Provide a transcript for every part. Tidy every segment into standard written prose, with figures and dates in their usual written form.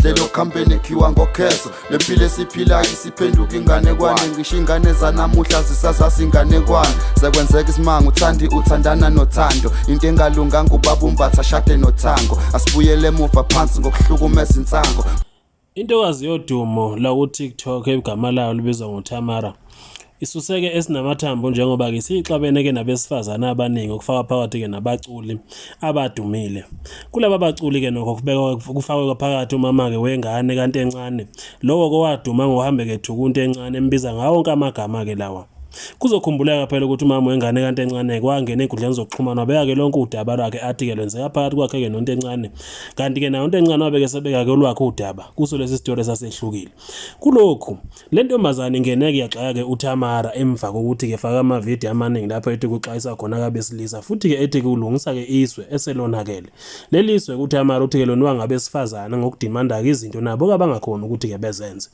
Lelo campaign ekhiwa ngokhezo lempilo esiphilayo isiphenduka inganekwane ngisho ingane zanamuhla zisazazi inganekwane sekwenzeka isimanga uthandi uthandana nothando into engalunganga ubaba umbatha ashade nothango asibuyele emuva phansi ngokuhlukumeza insango. Intokazi yodumo la ku TikTok egama layo libizwa ngoTamara isuseke esinamathambo njengoba ke sixabene ke nabesifazana abaningi okufaka phakathi ke nabaculi abadumile. Kulaba baculi ke nokho kufakwe phakathi umama ke wengane kanti encane lowo kowaduma ngohambe ke thukunto encane embiza ngawo wonke amagama ke lawa. Kuzokhumbuleka phela ukuthi umama wengane kanti encane kwangena enkundleni zokuxhumana wabeka ke lonke udaba lwakhe athi ke lwenzeka phakathi kwakhe ke nonto encane kanti ke nayo into encane wabeke sebeka ke olwakhe udaba kuso lesi story sasehlukile. Kulokhu le ntombazane ingeneke yaxaya ke uTamara emva kokuthi ke faka ama video amaningi lapho ethi kuxayisa khona kabesilisa futhi ke ethi kulungisa ke iswe eselonakele. Leli iswe uTamara uthi ke lona wangabesifazana ngokudimanda ke izinto nabo abangakhona ukuthi ke bezenze.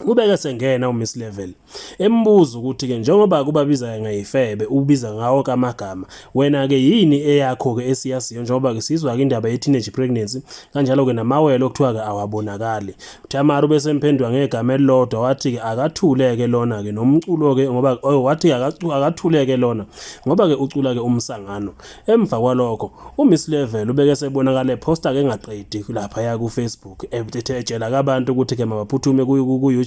Ubeke sengena uMiss Level embuza ukuthi ke njengoba kubabiza ngayifebe ubiza ngawo kamagama wena ke yini eyakho ke esiyaziyo njengoba ke sizwa ke indaba ye teenage pregnancy kanjalo ke namawelo okuthiwa ke awabonakali. Tamara ubese emphendwa ngegama elilodwa wathi ke akathuleke lona ke nomculo ke ngoba wathi akathuleke lona ngoba ke ucula ke umsangano. Emva kwalokho uMiss Level ubeke sebonakala eposta ke engaqedi lapha ya ku Facebook etshela kabantu ukuthi ke mabaphuthume ku YouTube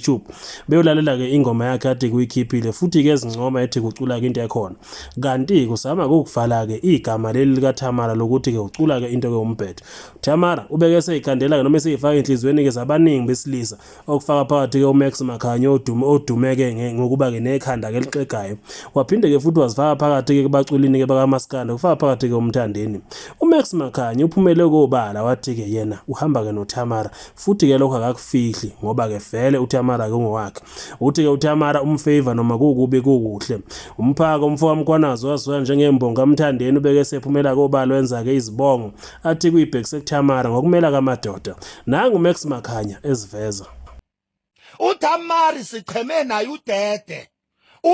beyolalela ke ingoma yakhe ade kuyikhiphile futhi ke ezincoma ethi kucula ke into ekhona kanti kusama ukuvala ke igama leli lika Tamara lokuthi ke ucula ke into ke umbhedo. Tamara ubeke seyikhandela ke noma eseyifaka inhlizweni ke zabaningi besilisa okufaka phakathi ke uMax Makhanya odumeke ngokuba ke nekhanda ke lixegayo waphinde ke futhi wazifaka phakathi ke kubaculini ke bakaMaskanda kufaka phakathi ke umthandeni. uMax Makhanya uphumele kobala wathi ke yena uhamba ke noTamara futhi ke lokho akakufihli ngoba ke vele uTamara ngowakhe uthi ke uTamara umfavor noma kukubi kukuhle umphaka umfowabo Mkhwanazi waziwa njengembonga amthandeni ubeke sephumela kobalo wenza ke izibongo athi kuyibhekise kuTamara ngokumela kamadoda nangu Max Makhanya eziveza. uTamari sicheme naye udede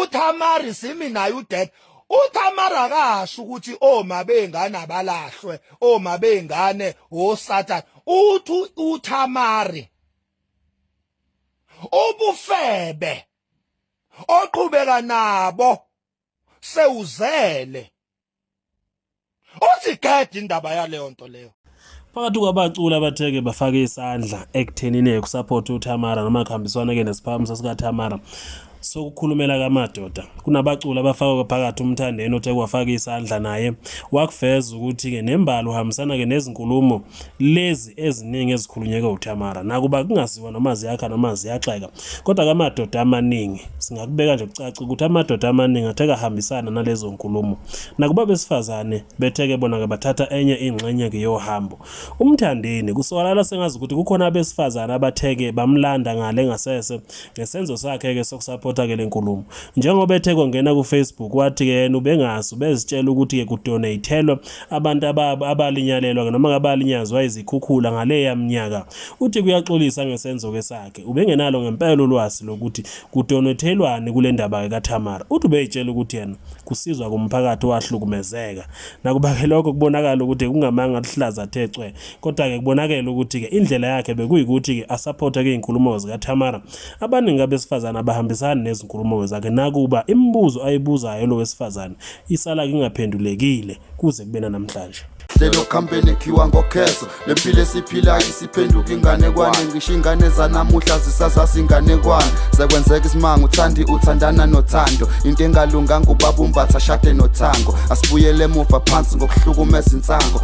uTamari simi naye udede uTamara akasho ukuthi oma bengane abalahlwe oma bengane oSathane uthi uTamari ubufebe oqhubeka nabo sewuzele uthi gedi indaba yaleyo nto leyo. Phakathi kwabaculi abatheke bafake isandla ekuthenini ukusupport uTamara noma kuhambiswana ke nesiphakamiso sika Tamara sokukhulumela kamadoda kunabaculi abafaka phakathi umthandeni othe kwafaka isandla naye wakuveza ukuthi ke nembalo uhambisana ke nezinkulumo lezi eziningi ezikhulunyeka uTamara nakuba kungaziwa noma ziyakha noma ziyaxeka kodwa kamadoda amaningi singakubeka nje kucaca ukuthi amadoda amaningi atheka ahambisana nalezo nkulumo nakuba besifazane betheke bona ke bathatha enye ingxenye ke yohambo. Umthandeni kusolala sengazi ukuthi kukhona abesifazane abatheke bamlanda ngale ngasese ngesenzo sakhe ke sokusupport ke lenkulumo njengoba ethe kongena ku Facebook wathi ke yena ubengazi ubezitshela ukuthi ke kudonatelwa abantu abalinyalelwa noma abalinyazwa izikhukhula ngale yaminyaka uthi kuyaxolisa ngesenzo ke sakhe ubengenalo ngempela ulwazi lokuthi kudonatelwani kule ndaba ke kaTamara uthi ubeyitshela ukuthi yena kusizwa kumphakathi wahlukumezeka nakuba ke lokho kubonakala ukuthi kungamanga lihlaza thecwe kodwa ke kubonakala ukuthi ke indlela yakhe bekuyikuthi ke asupport ke inkulumo zikaTamara abaningi abesifazana abahambisana nezinkulumo zakhe nakuba imibuzo ayibuzayo lo wesifazane isala ingaphendulekile kuze kubena namhlanje. Lelo campaign ekhiwa ngokhezo lempilo esiphilayo isiphenduka inganekwane ngisho ingane zanamuhla zisazazi inganekwane sekwenzeka isimanga uthandi uthandana nothando into engalunganga ubaba umbatha ashade nothango asibuyele emuva phansi ngokuhlukumeza insango.